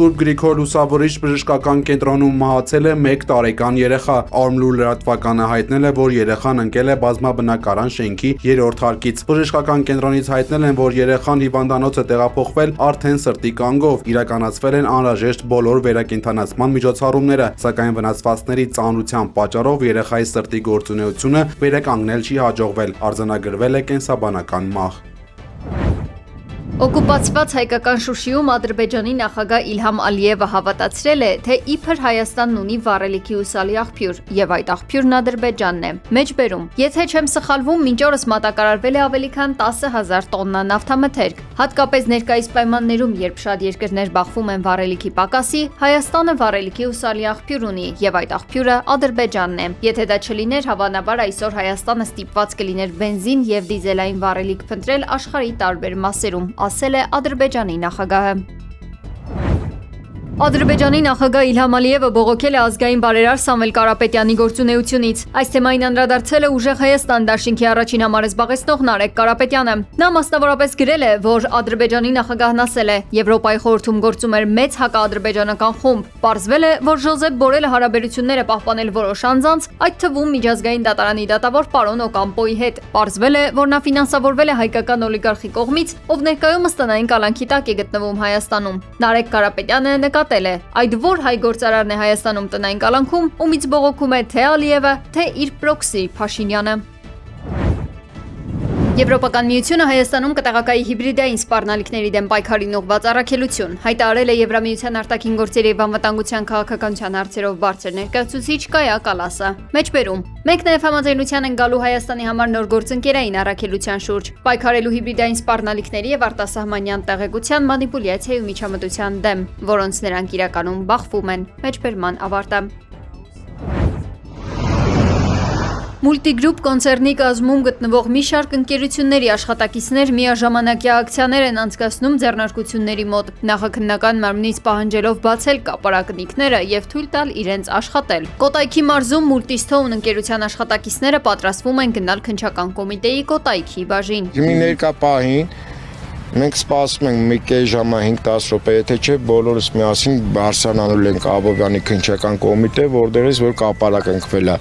Սուրբ Գրիգոր Լուսավորիչ բժշկական կենտրոնում մահացել է 1 տարեկան երեխա։ Արմլու լրատվականը հայտնել է, որ երեխան ընկել է բազմաբնակարան շենքի 3-րդ հարկից։ Բժշկական կենտրոնից հայտնել են, որ երեխան հիվանդանոց է տեղափոխվել արդեն սրտի կանգով։ Իրականացվել են անհրաժեշտ բոլոր վերակենդանացման միջոցառումները, սակայն վնասվածքների ծանրության պատճառով երեխայի սրտի գործունեությունը վերականգնել չի հաջողվել։ Արձանագրվել է կենսաբանական մահ։ Օկուպացված հայկական Շուշիում Ադրբեջանի նախագահ Իլհամ Ալիևը հավատացրել է, թե իբր Հայաստանն ունի վառելիքի հուսալի աղբյուր, եւ այդ աղբյուրն Ադրբեջանն է։ Մեջբերում, եթե չեմ սխալվում, մինչ օրս մատակարարվել է ավելի քան 10,000 տոննա նավթամթերք։ Հատկապես ներկայիս պայմաններում, երբ շատ երկրներ բախվում են վառելիքի պակասի, Հայաստանը վառելիքի հուսալի աղբյուր ունի, եւ այդ աղբյուրը Ադրբեջանն է։ Եթե դա չլիներ, հավանաբար այսօր Հայաստանը ստիպված կլիներ բենզին եւ դիզելային վառելիք փնտրել աշխարհի տարբեր մասերում, ասել է Ադրբեջանի նախագահը։ Ադրբեջանի նախագահ Իլհամ Ալիևը բողոքել է ազգային բարերար Սամվել Կարապետյանի գործունեությունից։ Այս թեմային անդրադարձել է Ուժեղ Հայաստան դաշինքի առաջին համարը զբաղեցնող Նարեկ Կարապետյանը։ Նա մասնավորապես գրել է, որ Ադրբեջանի նախագահն ասել է, Եվրոպայի խորհրդում գործում էր մեծ հակաադրբեջանական խումբ։ Պարզվել է, որ Ժոզեփ Բորելը հարաբերություններ է պահպանել որոշ անձանց, այդ թվում միջազգային դատարանի դատավոր պարոն Օկամպոյի հետ։ Պարզվել է, որ նա ֆինանսավորվել է հայկական օլիգարխի կողմից, ով ներկայումս տնային կալանքի տակ է գտնվում Հայաստանում։ Նարեկ Կարապետյանը նկատել է, այդ որ հայ գործարարն է Հայաստանում տնային կալանքում, ումից բողոքում է թե Ալիևը, թե իր պրոքսի Փաշինյանը։ Եվրոպական միությունը Հայաստանում կտեղակայի հիբրիդային սպառնալիքների դեմ պայքարին ուղղված առաքելություն հայտարարել է Եվրամիության արտաքին գործերի եւ անվտանգության քաղաքականության հարցերով բարձր ներկայացուցիչ Կայա Կալասը։ Մեջբերում, մենք նաեւ համաձայնության են գալու Հայաստանի համար նոր գործընկերային առաքելության շուրջ, պայքարելու հիբրիդային սպառնալիքների եւ արտասահմանյան տեղեկության մանիպուլյացիայի ու միջամտության դեմ, որոնց նրանք իրականում բախվում են։ Մեջբերման ավարտը։ Մուլտիգրուպ կոնցեռնի կազմում գտնվող մի շարք ընկերությունների աշխատակիցներ միաժամանակյա ակցիաներ են անցկացնում ձեռնարկությունների մոտ, նախաքննական մարմնից պահանջելով բացել կապարակնիկները եւ թույլ տալ իրենց աշխատել։ Կոտայքի մարզում Մուլտիստոուն ընկերության աշխատակիցները պատրաստվում են գնալ քննչական կոմիտեի Կոտայքի բաժին։ Մի ներկա պահին մենք սպասում ենք մի կես ժամը 5-10 րոպե, եթե չէ բոլորս միասին բարձրանալու ենք Աբովյանի քննչական կոմիտե, որտեղից որ կապարակ ընկվել է։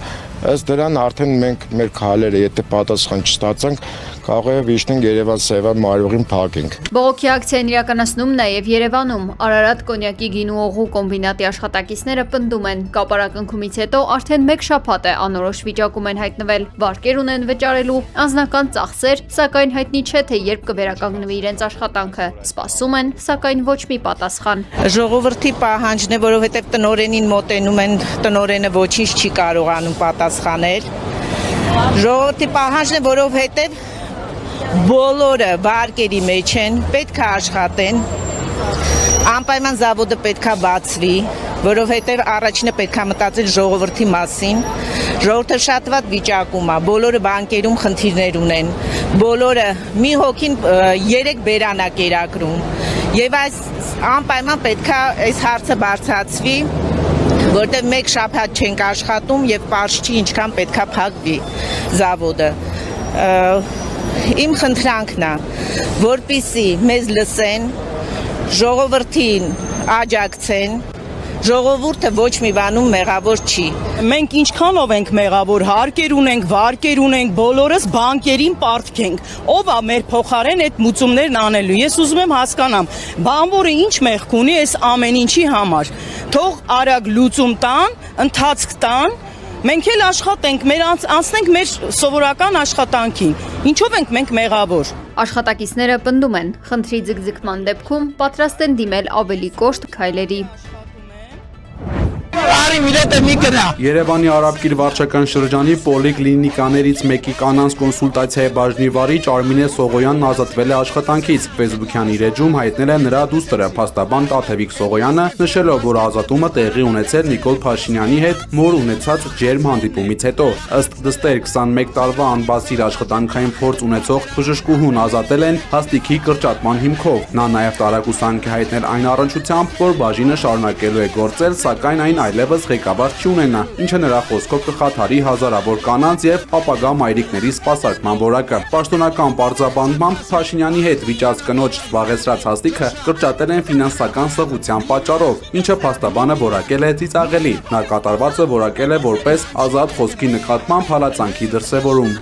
Ըստ դրան արդեն մենք մեր քայլերը, եթե պատասխան չստացանք, կարող է վիշտենք Երևան-Սևան մարյուղին փակենք։ Բողոքի ակցիան իրականացնում նաև Երևանում։ Արարատ կոնյակի գինու օղու կոմբինատի աշխատակիցները պնդում են, կապարակնքումից հետո արդեն 1 շաբաթ է անորոշ վիճակում են հայտնվել, վարկեր ունեն վճարելու, անձնական ծախսեր, սակայն հայտնի չէ, թե երբ կվերականգնվի իրենց աշխատանքը։ Սպասում են, սակայն ոչ մի պատասխան։ Ժողովրդի պահանջն է, որովհետև տնօրենին մոտենում են, տնօրենը ոչինչ չի կարողանում պատասխանել։ Ժողովրդի պահանջն է, որովհետև բոլորը վարկերի մեջ են, պետք է աշխատեն, անպայման զավոդը պետք է բացվի, որովհետև առաջինը պետք է մտածել ժողովրդի մասին, ժողովուրդը շատ վատ վիճակում է, բոլորը բանկերում խնդիրներ ունեն, բոլորը մի հոգին 3 բերան է կերակրում, եւ այս անպայման պետք է այս հարցը բարձրացվի, որտեղ 1 շաբաթ չենք աշխատում եւ պարզ չի ինչքան պետք է փակվի զավոդը։ Իմ խնդրանքն է, որպեսզի մեզ լսեն, ժողովրդին աջակցեն, ժողովուրդը ոչ մի բանում մեղավոր չի։ Մենք ինչքանով ենք մեղավոր, հարկեր ունենք, վարկեր ունենք, բոլորս բանկերին պարտքենք։ Ով է մեր փոխարեն այդ մուծումներն անելու։ Ես ուզում եմ հասկանամ, բանվորը ինչ մեղք ունի այս ամեն ինչի համար։ Թող արագ լուծում տան, ընթացք տան, մենք էլ աշխատենք, անցնենք մեր սովորական աշխատանքին։ Ինչով ենք մենք մեղավոր։ Աշխատակիցները պնդում են, խնդրի ձգձգման դեպքում պատրաստ են դիմել ավելի կոշտ քայլերի։ Երևանի Արաբկիր վարչական շրջանի պոլիկլինիկաներից մեկի կանանց կոնսուլտացիայի բաժնի վարիչ Արմինե Սողոյանն ազատվել է աշխատանքից։ Facebook-յան իր էջում հայտնել է նրա դուստրը փաստաբան Տաթևիկ Սողոյանը, նշելով, որ ազատումը տեղի ունեցել Նիկոլ Փաշինյանի հետ մոր ունեցած ջերմ հանդիպումից հետո։ Ըստ դստեր 21 տարվա անբասիր աշխատանքային փորձ ունեցող բժշկուհուն ազատել են հաստիքի կրճատման հիմքով։ Նա նաև տարակուսանք է հայտնել այն առնչությամբ, որ բաժինը շարունակելու է գործել, սակայն այն այլևս եւս ղեկավար չունենա, ինչը նրա խոսքով կխաթարի հազարավոր կանանց եւ ապագա մայրիկների սպասարկման որակը։ Պաշտոնական պարզաբանմամբ Փաշինյանի հետ վիճած կնոջ զբաղեցրած հաստիքը կրճատել են ֆինանսական սղության պատճառով, ինչը փաստաբանը որակել է ծիծաղելի։ Նա կատարվածը որակել է որպես ազատ խոսքի նկատմամբ հալածանքի դրսևորում։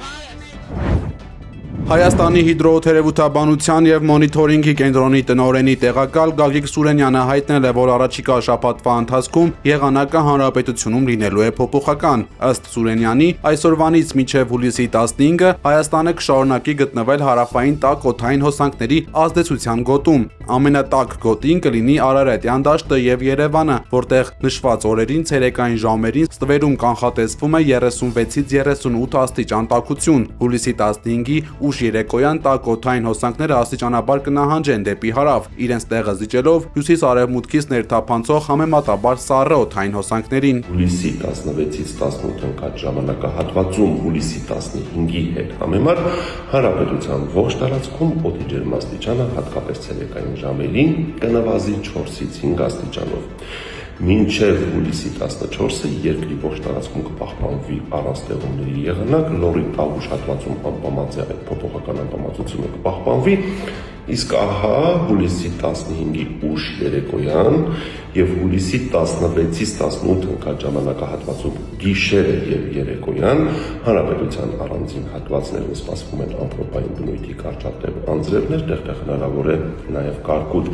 Հայաստանի հիդրոթերապևտաբանության եւ մոնիթորինգի կենտրոնի տնօրենի տեղակալ Գագիկ Սուրենյանը հայտնել է, որ առաջիկա շաբաթվա ընթացքում եղանակը հանրապետությունում լինելու է փոփոխական։ Ըստ Սուրենյանի, այսօրվանից մինչև հուլիսի 15-ը Հայաստանը կշարունակի գտնվել հարավային տաք օդային հոսանքների ազդեցության գոտում։ Ամենատաք գոտին կլինի Արարատյան դաշտը եւ Երևանը, որտեղ նշված օրերին ցերեկային ժամերին ստվերում կանխատեսվում է 36-ից 38 աստիճան տաքություն։ Հուլիսի 15-ի ուշ երեկոյան տաք օդային հոսանքները աստիճանաբար կնահանջեն դեպի հարավ, իրենց տեղը զիջելով հյուսիս-արևմուտքից ներթափանցող համեմատաբար սառը օդային հոսանքներին։ Հուլիսի 16-ից 18 ընկած ժամանակահատվածում հուլիսի 15-ի հետ համեմատ հանրապետության ողջ տարածքում օդի ջերմաստիճանը հատկապես ցերեկային ժամերին կնվազի 4-ից 5 աստիճանով։ Մինչև հուլիսի 14-ը երկրի ողջ տարածքում կպահպանվի առանց տեղումների եղանակ, լորի տավուշ հատվածում անպամած է այդ փոփոխական անպամացությունը կպահպանվի, իսկ ահա հուլիսի 15-ի ուշ երեկոյան եւ հուլիսի 16-ից 18 ընկած ժամանակահատվածում գիշերը եւ երեկոյան հանրապետության առանձին հատվածներում սպասվում են ամպրոպային բնույթի կարճատև անձրևներ, տեղտեղ հնարավոր է նաեւ կարկուտ։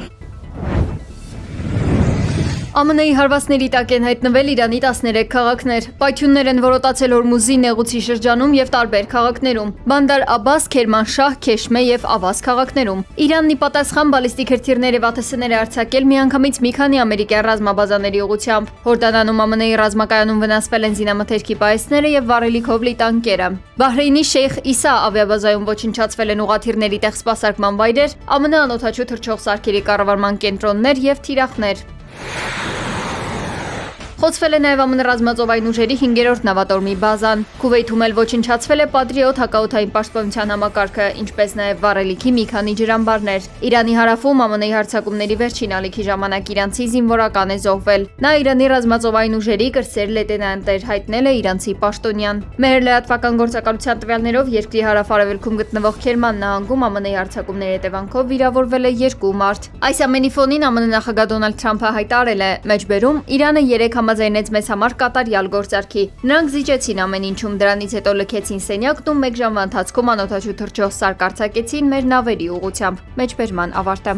ԱՄՆ-ի հարվածների տակ են հայտնվել Իրանի 13 քաղաքներ։ Պայթյուններ են որոտացել Հորմուզի նեղուցի շրջանում եւ տարբեր քաղաքներում՝ Բանդար Աբաս, Քերմանշահ, Քեշմե եւ Ավազ քաղաքներում։ Իրանն ի պատասխան բալիստիկ հրթիռներ եւ ԱԹՍ-ներ է արձակել միանգամից մի քանի ամերիկյան ռազմաբազաների ուղղությամբ։ Հորդանանում ԱՄՆ-ի ռազմակայանում վնասվել են զինամթերքի պահեստները եւ վառելիքով լի տանկերը։ Բահրեյնի Շեյխ Իսա ավիաբազայում ոչնչացվել են ուղղաթիռների տեղ սպասարկման վայրեր, ԱՄՆ անօդաչու թռչող սարքերի կառավարման կենտրոններ եւ թիրախներ։ Խոցվել է նաև ԱՄՆ ռազմածովային ուժերի 5-րդ նավատորմի բազան։ Քուվեյթում էլ ոչնչացվել է Պատրիոտ հակաօդային պաշտպանության համակարգը, ինչպես նաև վառելիքի մի քանի ջրամբարներ։ Իրանի հարավում ԱՄՆ-ի հարձակումների վերջին ալիքի ժամանակ իրանցի զինվորական է զոհվել։ Նա Իրանի ռազմածովային ուժերի կրսեր լեյտենանտ էր, հայտնել է իրանցի պաշտոնյան։ Մեր լրատվական գործակալության տվյալներով երկրի հարավ-արևելքում գտնվող Քերման նահանգում ԱՄՆ-ի հարձակումների հետևանքով վիրավորվել է 2 մարդ։ Այս ամենի ֆոնին ԱՄՆ նախագահ Դոնալդ Թրամփը հայտարարել է. «Մեջբերում Իրանը 3 համաձայնեց մեզ համար կատարյալ գործարքի։ Նրանք զիջեցին ամեն ինչում, դրանից հետո լքեցին սենյակն ու 1 ժամվա ընթացքում անօդաչու թռչող սարք արձակեցին մեր նավերի ուղղությամբ»։ Մեջբերման ավարտը։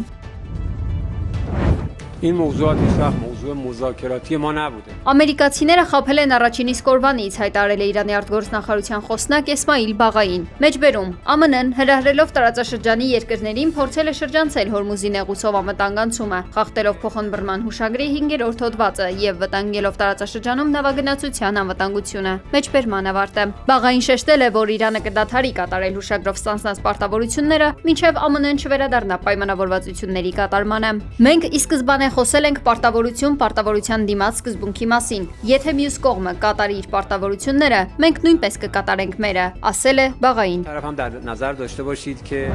این موضوعات هیچ وقت موضوع مذاکراتی ما نبوده. Ամերիկացիները խաբել են առաջին իսկ օրվանից, հայտարարել է Իրանի արտգործնախարարության խոսնակ Էսմայիլ Բաղային։ Մեջբերում ԱՄՆ-ն հրահրելով տարածաշրջանի երկրներին փորձել է շրջանցել Հորմուզի նեղուցով ամտանգանցումը, խախտելով փոխանցման հուշագրի 5-րդ հոդվածը եւ վտանգելով տարածաշրջանում նավագնացության անվտանգությունը։ Մեջբերման ավարտը։ Բաղային շեշտել է, որ Իրանը կդադարի կատարել հուշագրով ստանձնած պարտավորությունները, մինչև ԱՄՆ-ն չվերադառնա պայմանավորվածությունների կատարմանը։ Մենք ի սկզբանե խոսել ենք պարտավորության դիմաց սկզբունքի մասին։ Եթե մյուս կողմը կատարի իր պարտավորությունները, մենք նույնպես կկատարենք մերը, ասել է Բաղային։ طرف هم در نظر داشته باشید که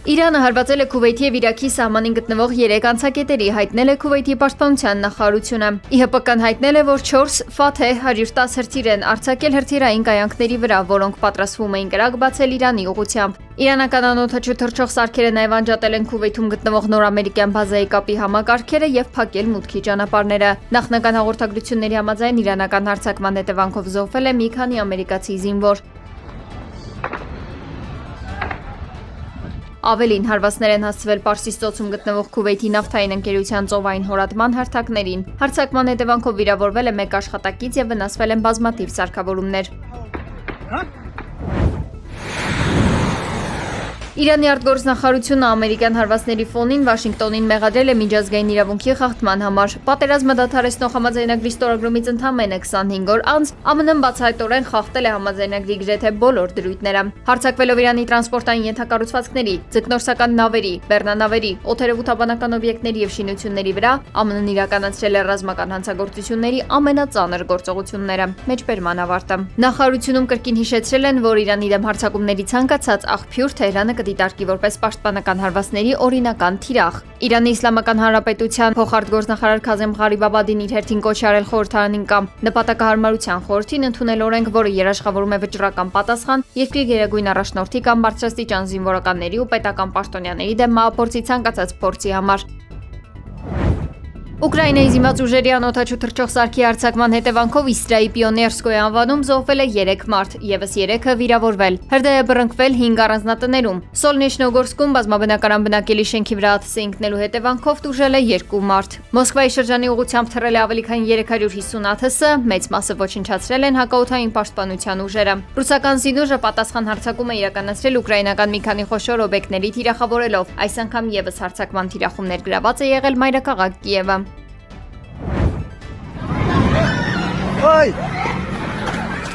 Իրանը հարվածել է Քուվեյթի եւ Իրաքի սահմանին գտնվող 3 անցակետերի, հայտնել է Քուվեյթի պաշտպանության նախարարությունը։ ԻՀՊԿ-ն հայտնել է, որ 4 Ֆաթեհ 110 հրթիռ են արձակել հրթիռային կայանքների վրա, որոնք պատրաստվում էին կրակ բացել Իրանի ուղղությամբ։ Իրանական անօդաչու թռչող սարքերը նաև անջատել են Քուվեյթում գտնվող նոր ամերիկյան բազայի կապի համակարգերը եւ փակել մուտքի ճանապարհները։ Նախնական հաղորդագրությունների համաձայն իրանական հարձակման հետևանքով զոհվել է մի քանի ամերիկացի զինվոր։ Ավելին հարվածներ են հասցվել Պարսից ծոցում գտնվող Քուվեյթի նավթային ընկերության ծովային հորատման հարթակներին։ Հարձակման հետևանքով վիրավորվել է 1 աշխատակից եւ վնասվել են բազմաթիվ սարքավորումներ։ Իրանի արտգործնախարարությունը ամերիկյան հարվածների ֆոնին Վաշինգտոնին մեղադրել է միջազգային իրավունքի խախտման համար։ Պատերազմը դադարեցնող համաձայնագրի ստորագրումից ընդամենը 25 օր անց ԱՄՆ-ն բացահայտորեն խախտել է համաձայնագրի գրեթե բոլոր դրույթները։ Հարձակվելով Իրանի տրանսպորտային ենթակառուցվածքների, ձկնորսական նավերի, բեռնանավերի, օդերևութաբանական օբյեկտների եւ շինությունների վրա, ԱՄՆ-ն իրականացրել է ռազմական հանցագործությունների ամենածանր գործողությունները։ Մեջբերման ավարտը։ Նախարարությունում կրկին հիշեցրել են, որ Իրանի դեմ հարձակումների ցանկացած աղբյուր Թեհրանը դիտարկի որպես պաշտպանական հարվածների օրինական թիրախ։ Իրանի Իսլամական Հանրապետության փոխարտգործնախարար Քազեմ Ղարիբաբադին իր հերթին կոչ արել խորհրդարանին կամ նպատակահարմարության խորհրդին ընդունել օրենք, որը երաշխավորում է վճռական պատասխան երկրի գերագույն առաջնորդի կամ բարձրաստիճան զինվորականների ու պետական պաշտոնյաների դեմ մահափորձի ցանկացած փորձի համար։ Ուկրաինայի զինված ուժերի անօդաչու թռչող սարքի արձակման հետևանքով Իստրայի Պիոներսկոյի անվանում զոհվել է 3 մարդ, եւս 3-ը վիրավորվել։ Հրդեհը բռնկվել 5 առանձնատներում։ Սոլնեշնոգորսկում բազմաբնակարան բնակելի շենքի վրա ԱԹՍ ընկնելու հետևանքով տուժել է 2 մարդ։ Մոսկվայի շրջանի ուղղությամբ թռել է ավելի քան 350 ԱԹՍ, մեծ մասը ոչնչացրել են հակաօդային պաշտպանության ուժերը։ Ռուսական զինուժը պատասխան հարձակում է իրականացրել ուկրաինական մի քանի խոշոր օբյեկտների թիրախավորելով։ Այս անգամ եւս հարձակման թիրախումներ գրաված է եղել մայրաքաղաք Կիևը։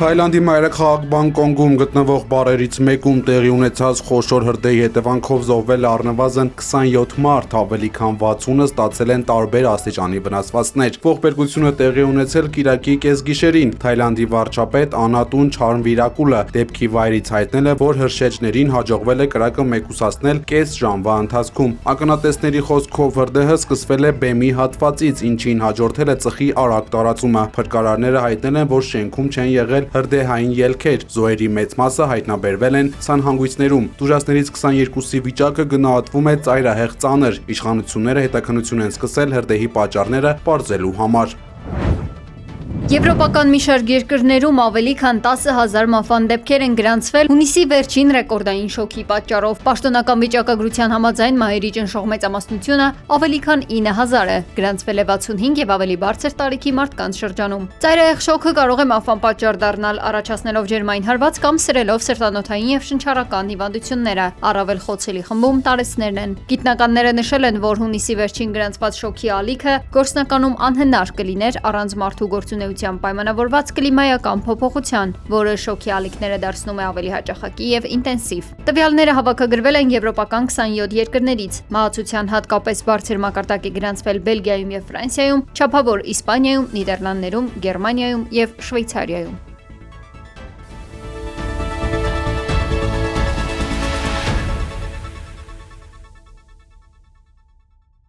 Թայլանդի մայրաքաղաք Բանգկոկում գտնվող բարերից մեկում տեղի ունեցած խոշոր հրդեհի հետևանքով զոհվել է առնվազն 27 մարդ, ավելի քան 60-ը ստացել են տարբեր աստիճանի վնասվածքներ։ Ողբերգությունը տեղի ունեցել կիրակի կեսգիշերին։ Թայլանդի վարչապետ Անատուն Չարնվիրակուլը դեպքի վայրից հայտնել է, որ հրշեջներին հաջողվել է կրակը մեկուսացնել կես ժամվա ընթացքում։ Ականատեսների խոսքով հրդեհը սկսվել է բեմի հատվածից, ինչին հաջորդել է ծխի արագ տարածումը։ Փրկարարները հայտնել են, որ շենքում չեն եղել հրդեհային ելքեր, զոհերի մեծ մասը հայտնաբերվել են սանհանգույցներում։ Տուժածներից 22-ի վիճակը գնահատվում է ծայրահեղ ծանր։ Իշխանությունները հետաքննություն են սկսել հրդեհի պատճառները պարզելու համար։ Եվրոպական մի շարք երկրներում ավելի քան 10,000 մահվան դեպքեր են գրանցվել հունիսի վերջին ռեկորդային շոկի պատճառով։ Պաշտոնական վիճակագրության համաձայն մահերի ճնշող մեծամասնությունը ավելի քան 9,000 է, գրանցվել է 65 եւ ավելի բարձր տարիքի մարդկանց շրջանում։ Ծայրահեղ շոկը կարող է մահվան պատճառ դառնալ, առաջացնելով ջերմային հարված կամ սրելով սրտանոթային եւ շնչառական հիվանդությունները։ Առավել խոցելի խմբում տարեցներն են։ Գիտնականները նշել են, որ հունիսի վերջին գրանցված շոկի ալիքը գործնականում անհնար կլիներ առանց մարդու գործունեության պայմանավորված կլիմայական փոփոխության, որը շոկի ալիքները դարձնում է ավելի հաճախակի եւ ինտենսիվ։ Տվյալները հավաքագրվել են եվրոպական 27 երկրներից։ Մահացության հատկապես բարձր մակարդակ է գրանցվել Բելգիայում եւ Ֆրանսիայում, չափավոր Իսպանիայում, Նիդերլանդներում, Գերմանիայում եւ Շվեյցարիայում։